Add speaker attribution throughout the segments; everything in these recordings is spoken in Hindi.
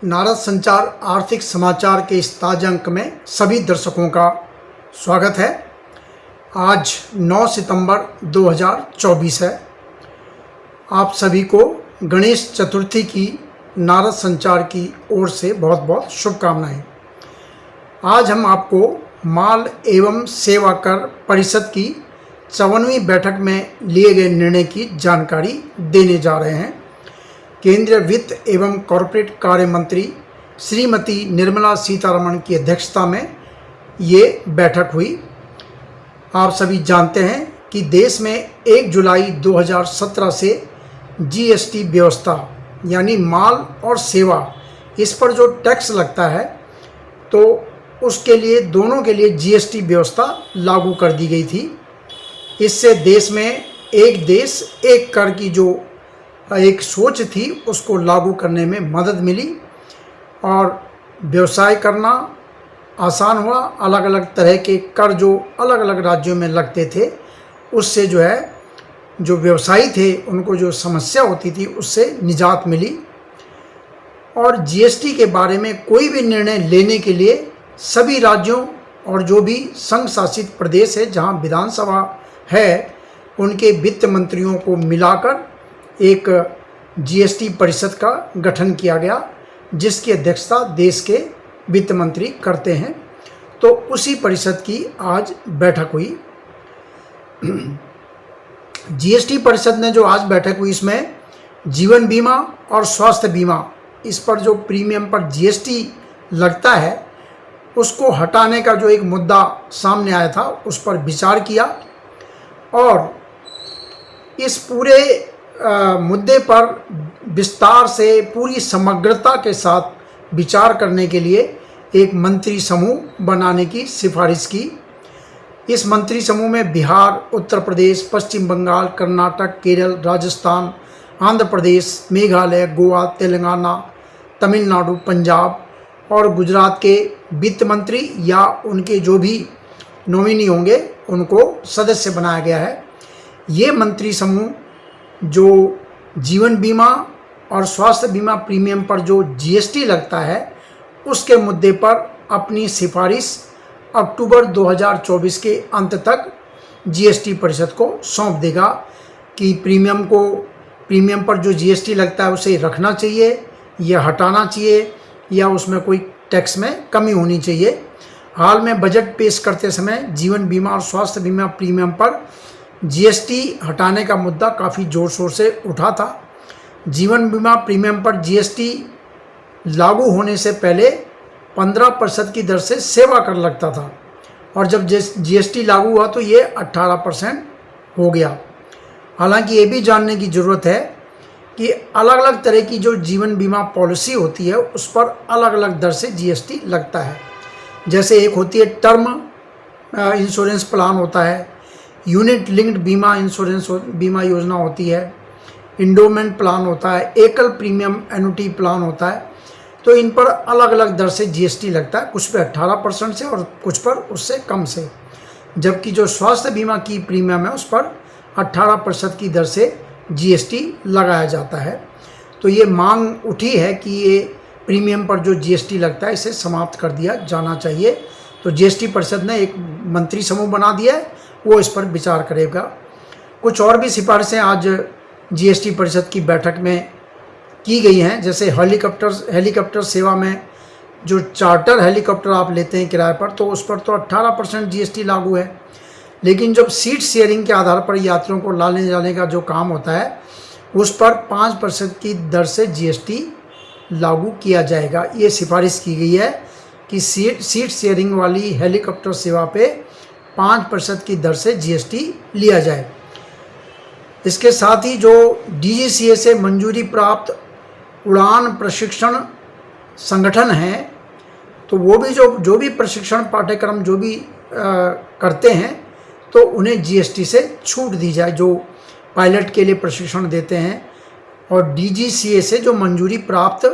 Speaker 1: नारद संचार आर्थिक समाचार के इस ताज़ा अंक में सभी दर्शकों का स्वागत है। आज 9 सितंबर 2024 है। आप सभी को गणेश चतुर्थी की नारद संचार की ओर से बहुत बहुत शुभकामनाएं। आज हम आपको माल एवं सेवा कर परिषद की 54वीं बैठक में लिए गए निर्णय की जानकारी देने जा रहे हैं। केंद्रीय वित्त एवं कॉरपोरेट कार्य मंत्री श्रीमती निर्मला सीतारमण की अध्यक्षता में ये बैठक हुई। आप सभी जानते हैं कि देश में 1 जुलाई 2017 से जीएसटी व्यवस्था यानी माल और सेवा इस पर जो टैक्स लगता है तो उसके लिए दोनों के लिए जीएसटी व्यवस्था लागू कर दी गई थी। इससे देश में एक देश एक कर की जो एक सोच थी उसको लागू करने में मदद मिली और व्यवसाय करना आसान हुआ। अलग अलग तरह के कर जो अलग अलग राज्यों में लगते थे उससे जो व्यवसायी थे उनको जो समस्या होती थी उससे निजात मिली। और जीएसटी के बारे में कोई भी निर्णय लेने के लिए सभी राज्यों और जो भी संघ शासित प्रदेश है जहां विधानसभा है उनके वित्त मंत्रियों को मिलाकर एक जीएसटी परिषद का गठन किया गया जिसकी अध्यक्षता देश के वित्त मंत्री करते हैं। तो उसी परिषद की आज बैठक हुई। जीएसटी परिषद ने जो आज बैठक हुई इसमें जीवन बीमा और स्वास्थ्य बीमा इस पर जो प्रीमियम पर जीएसटी लगता है उसको हटाने का जो एक मुद्दा सामने आया था उस पर विचार किया और इस पूरे मुद्दे पर विस्तार से पूरी समग्रता के साथ विचार करने के लिए एक मंत्री समूह बनाने की सिफारिश की। इस मंत्री समूह में बिहार, उत्तर प्रदेश, पश्चिम बंगाल, कर्नाटक, केरल, राजस्थान, आंध्र प्रदेश, मेघालय, गोवा, तेलंगाना, तमिलनाडु, पंजाब और गुजरात के वित्त मंत्री या उनके जो भी नॉमिनी होंगे उनको सदस्य बनाया गया है। ये मंत्री समूह जो जीवन बीमा और स्वास्थ्य बीमा प्रीमियम पर जो जीएसटी लगता है उसके मुद्दे पर अपनी सिफारिश अक्टूबर 2024 के अंत तक जीएसटी परिषद को सौंप देगा कि प्रीमियम पर जो जीएसटी लगता है उसे रखना चाहिए या हटाना चाहिए या उसमें कोई टैक्स में कमी होनी चाहिए। हाल में बजट पेश करते समय जीवन बीमा और स्वास्थ्य बीमा प्रीमियम पर जीएसटी हटाने का मुद्दा काफ़ी ज़ोर शोर से उठा था। जीवन बीमा प्रीमियम पर जीएसटी लागू होने से पहले 15% की दर से सेवा कर लगता था और जब जीएसटी लागू हुआ तो ये 18% हो गया। हालांकि ये भी जानने की ज़रूरत है कि अलग अलग तरह की जो जीवन बीमा पॉलिसी होती है उस पर अलग अलग दर से जीएसटी लगता है। जैसे एक होती है टर्म इंश्योरेंस प्लान होता है, यूनिट लिंक्ड बीमा इंश्योरेंस बीमा योजना होती है, इंडोमेंट प्लान होता है, एकल प्रीमियम एनुटी प्लान होता है। तो इन पर अलग अलग दर से जीएसटी लगता है, कुछ पे 18% से और कुछ पर उससे कम से। जबकि जो स्वास्थ्य बीमा की प्रीमियम है उस पर 18% की दर से जीएसटी लगाया जाता है। तो ये मांग उठी है कि ये प्रीमियम पर जो जीएसटी लगता है इसे समाप्त कर दिया जाना चाहिए। तो जीएसटी परिषद ने एक मंत्री समूह बना दिया है, वो इस पर विचार करेगा। कुछ और भी सिफारिशें आज जीएसटी परिषद की बैठक में की गई हैं। जैसे हेलीकॉप्टर सेवा में जो चार्टर हेलीकॉप्टर आप लेते हैं किराए पर तो उस पर तो 18% जीएसटी लागू है, लेकिन जब सीट शेयरिंग के आधार पर यात्रियों को लाने जाने का जो काम होता है उस पर 5% की दर से जीएसटी लागू किया जाएगा। ये सिफारिश की गई है कि सीट शेयरिंग वाली हेलीकॉप्टर सेवा पे 5% की दर से जीएसटी लिया जाए। इसके साथ ही जो डीजीसीए से मंजूरी प्राप्त उड़ान प्रशिक्षण संगठन हैं तो वो भी जो भी प्रशिक्षण पाठ्यक्रम जो भी करते हैं तो उन्हें जीएसटी से छूट दी जाए, जो पायलट के लिए प्रशिक्षण देते हैं। और डीजीसीए से जो मंजूरी प्राप्त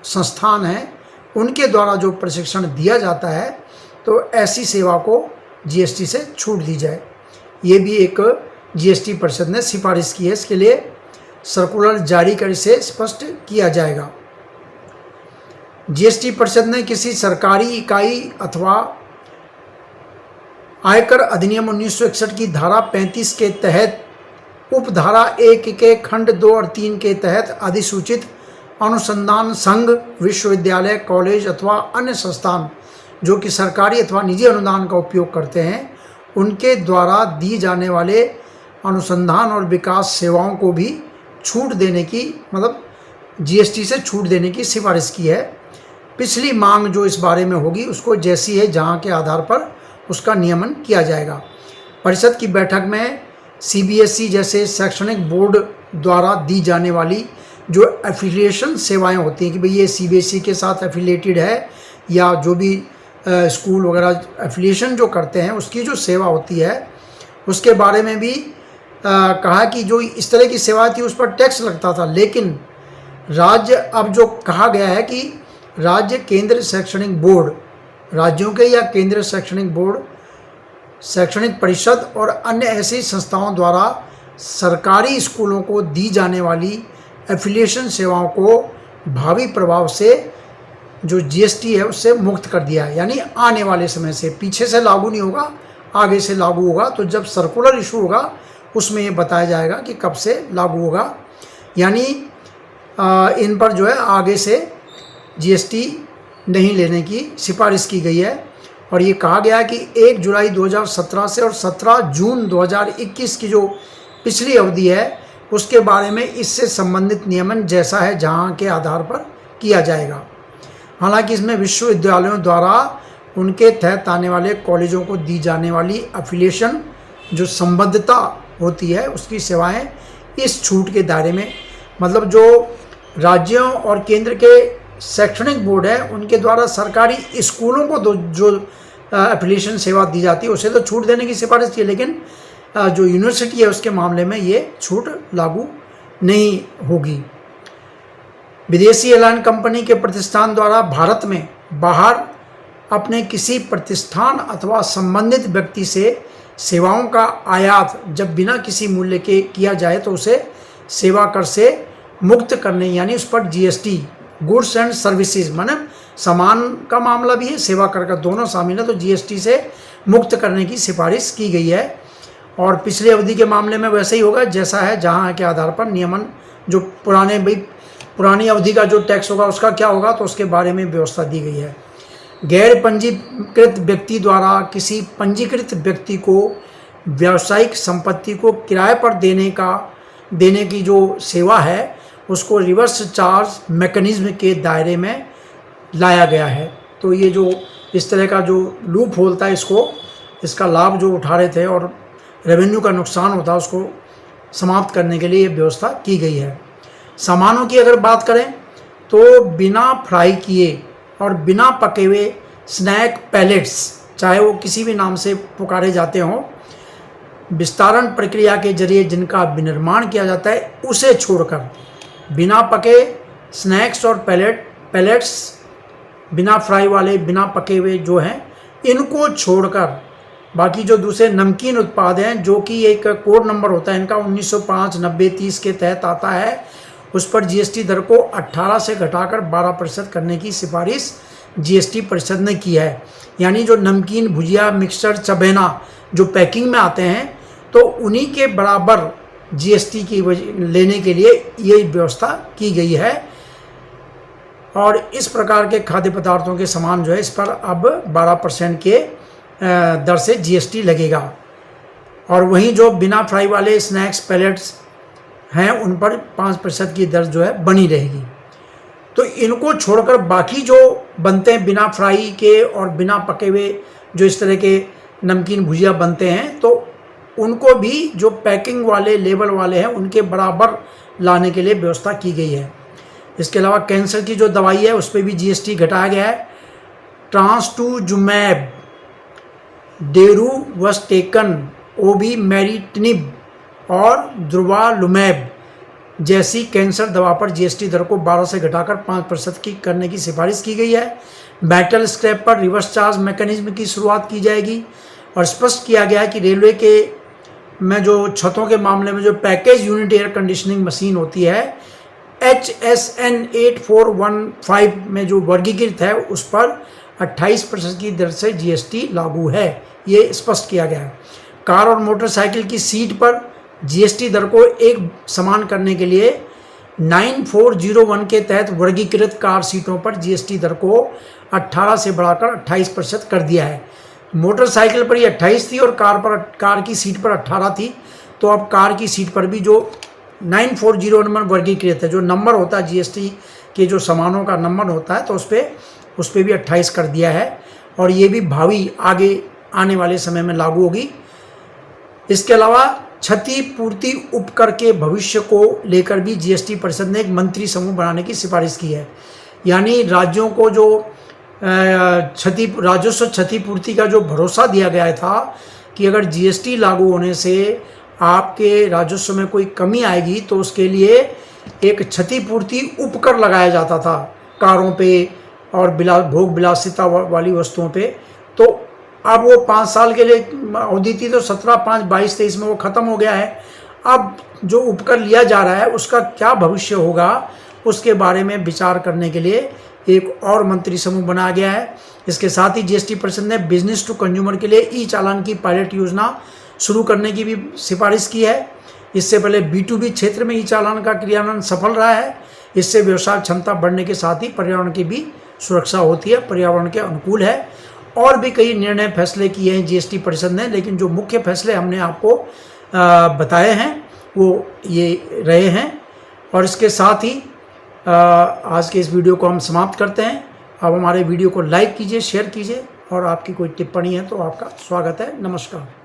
Speaker 1: संस्थान हैं उनके द्वारा जो प्रशिक्षण दिया जाता है तो ऐसी सेवा को जीएसटी से छूट दी जाए। ये भी एक जीएसटी परिषद ने सिफारिश की है। इसके लिए सर्कुलर जारी कर इसे स्पष्ट किया जाएगा। जीएसटी परिषद ने किसी सरकारी इकाई अथवा आयकर अधिनियम 1961 की धारा 35 के तहत उपधारा 1 के खंड 2 और 3 के तहत अधिसूचित अनुसंधान संघ, विश्वविद्यालय, कॉलेज अथवा अन्य संस्थान जो कि सरकारी अथवा निजी अनुदान का उपयोग करते हैं, उनके द्वारा दी जाने वाले अनुसंधान और विकास सेवाओं को भी छूट देने की, मतलब जीएसटी से छूट देने की सिफारिश की है। पिछली मांग जो इस बारे में होगी उसको जैसी है जहां के आधार पर उसका नियमन किया जाएगा। परिषद की बैठक में सीबीएसई जैसे शैक्षणिक बोर्ड द्वारा दी जाने वाली जो एफिलिएशन सेवाएं होती हैं कि भाई ये सीबीएसई के साथ एफिलिएटेड है, या जो भी स्कूल वगैरह एफिलिएशन जो करते हैं उसकी जो सेवा होती है उसके बारे में भी कहा कि जो इस तरह की सेवा थी उस पर टैक्स लगता था। लेकिन राज्य, अब जो कहा गया है कि राज्य केंद्र शैक्षणिक बोर्ड, राज्यों के या केंद्र शैक्षणिक बोर्ड, शैक्षणिक परिषद और अन्य ऐसी संस्थाओं द्वारा सरकारी स्कूलों को दी जाने वाली एफिलिएशन सेवाओं को भावी प्रभाव से जो जीएसटी है उससे मुक्त कर दिया है। यानी आने वाले समय से, पीछे से लागू नहीं होगा, आगे से लागू होगा। तो जब सर्कुलर इशू होगा उसमें ये बताया जाएगा कि कब से लागू होगा। यानी इन पर जो है आगे से जीएसटी नहीं लेने की सिफारिश की गई है। और ये कहा गया है कि 1 जुलाई 2017 से और 17 जून 2021 की जो पिछली अवधि है उसके बारे में इससे संबंधित नियमन जैसा है जहां के आधार पर किया जाएगा। हालांकि इसमें विश्वविद्यालयों द्वारा उनके तहत आने वाले कॉलेजों को दी जाने वाली एफिलिएशन जो संबद्धता होती है उसकी सेवाएं इस छूट के दायरे में, मतलब जो राज्यों और केंद्र के शैक्षणिक बोर्ड है उनके द्वारा सरकारी स्कूलों को जो एफिलिएशन सेवा दी जाती है उसे तो छूट देने की सिफारिश की है, लेकिन जो यूनिवर्सिटी है उसके मामले में ये छूट लागू नहीं होगी। विदेशी एयरलाइन कंपनी के प्रतिष्ठान द्वारा भारत में बाहर अपने किसी प्रतिष्ठान अथवा संबंधित व्यक्ति से सेवाओं का आयात जब बिना किसी मूल्य के किया जाए तो उसे सेवा कर से मुक्त करने, यानी उस पर जीएसटी, गुड्स एंड सर्विसेज माने सामान का मामला भी है, सेवा कर का दोनों शामिल है, तो जीएसटी से मुक्त करने की सिफारिश की गई है। और पिछली अवधि के मामले में वैसे ही होगा जैसा है जहां के आधार पर नियमन, जो पुरानी अवधि का जो टैक्स होगा उसका क्या होगा तो उसके बारे में व्यवस्था दी गई है। गैर पंजीकृत व्यक्ति द्वारा किसी पंजीकृत व्यक्ति को व्यावसायिक संपत्ति को किराए पर देने की जो सेवा है उसको रिवर्स चार्ज मैकेनिज्म के दायरे में लाया गया है। तो ये जो इस तरह का जो लूप होल था इसका लाभ जो उठा रहे थे और रेवेन्यू का नुकसान होता है उसको समाप्त करने के लिए ये व्यवस्था की गई है। सामानों की अगर बात करें तो बिना फ्राई किए और बिना पके हुए स्नैक पैलेट्स, चाहे वो किसी भी नाम से पुकारे जाते हों, विस्तारण प्रक्रिया के जरिए जिनका विनिर्माण किया जाता है उसे छोड़कर बिना पके स्नैक्स और पैलेट्स, बिना फ्राई वाले, बिना पके हुए जो हैं, इनको छोड़कर बाकी जो दूसरे नमकीन उत्पाद हैं जो कि एक कोड नंबर होता है इनका 1905 90 30 के तहत आता है, उस पर जीएसटी दर को 18 से घटाकर 12% करने की सिफारिश जीएसटी परिषद ने की है। यानी जो नमकीन, भुजिया, मिक्सचर, चबेना जो पैकिंग में आते हैं तो उन्हीं के बराबर जीएसटी की लेने के लिए ये व्यवस्था की गई है। और इस प्रकार के खाद्य पदार्थों के सामान जो है इस पर अब 12% के दर से जीएसटी लगेगा। और वहीं जो बिना फ्राई वाले स्नैक्स पैलेट्स हैं उन पर 5% की दर जो है बनी रहेगी। तो इनको छोड़कर बाकी जो बनते हैं बिना फ्राई के और बिना पके हुए जो इस तरह के नमकीन भुजिया बनते हैं तो उनको भी जो पैकिंग वाले लेबल वाले हैं उनके बराबर लाने के लिए व्यवस्था की गई है। इसके अलावा कैंसर की जो दवाई है उस पर भी जीएसटी घटाया गया है। ट्रांसटूजुमैब, डेरुवस्टेकन, ओबिमेरिटिनिब और दुर्वालुमैब जैसी कैंसर दवा पर जीएसटी दर को 12 से घटाकर 5% की करने की सिफारिश की गई है। मेटल स्क्रैप पर रिवर्स चार्ज मैकेनिज्म की शुरुआत की जाएगी। और स्पष्ट किया गया है कि रेलवे के में जो छतों के मामले में जो package unit air conditioning machine होती है HSN 8415 में जो वर्गीकृत है उस पर 28% की दर से GST लागू है, ये स्पष्ट किया गया है। कार और मोटरसाइकिल की सीट पर GST दर को एक समान करने के लिए 9401 के तहत वर्गीकृत कार सीटों पर GST दर को 18 से बढ़ाकर 28% कर दिया है। मोटरसाइकिल पर ये 28 थी और कार की सीट पर 18 थी, तो अब कार की सीट पर भी जो 9401 में वर्गीकृत है, जो नंबर होता है GST के जो सामानों का नंबर होता है, तो उस पर भी 28 कर दिया है और ये भी भावी आगे आने वाले समय में लागू होगी। इसके अलावा क्षतिपूर्ति उपकर के भविष्य को लेकर भी GST परिषद ने एक मंत्री समूह बनाने की सिफारिश की है। यानी राज्यों को जो राजस्व क्षतिपूर्ति का जो भरोसा दिया गया था कि अगर GST लागू होने से आपके राजस्व में कोई कमी आएगी तो उसके लिए एक क्षतिपूर्ति उपकर लगाया जाता था कारों पे और भोग विलासिता वाली वस्तुओं पे। तो अब वो 5 साल के लिए अवधि थी, तो 17/5/22-23 में वो ख़त्म हो गया है। अब जो उपकर लिया जा रहा है उसका क्या भविष्य होगा, उसके बारे में विचार करने के लिए एक और मंत्री समूह बनाया गया है। इसके साथ ही GST परिषद ने बिजनेस टू कंज्यूमर के लिए ई-चालान की पायलट योजना शुरू करने की भी सिफारिश की है। इससे पहले B2B क्षेत्र में ई-चालान का क्रियान्वयन सफल रहा है। इससे व्यवसाय क्षमता बढ़ने के साथ ही पर्यावरण की भी सुरक्षा होती है, पर्यावरण के अनुकूल है। और भी कई निर्णय फैसले किए हैं GST परिषद ने, लेकिन जो मुख्य फैसले हमने आपको बताए हैं वो ये रहे हैं। और इसके साथ ही आज के इस वीडियो को हम समाप्त करते हैं। आप हमारे वीडियो को लाइक कीजिए, शेयर कीजिए और आपकी कोई टिप्पणी है तो आपका स्वागत है। नमस्कार।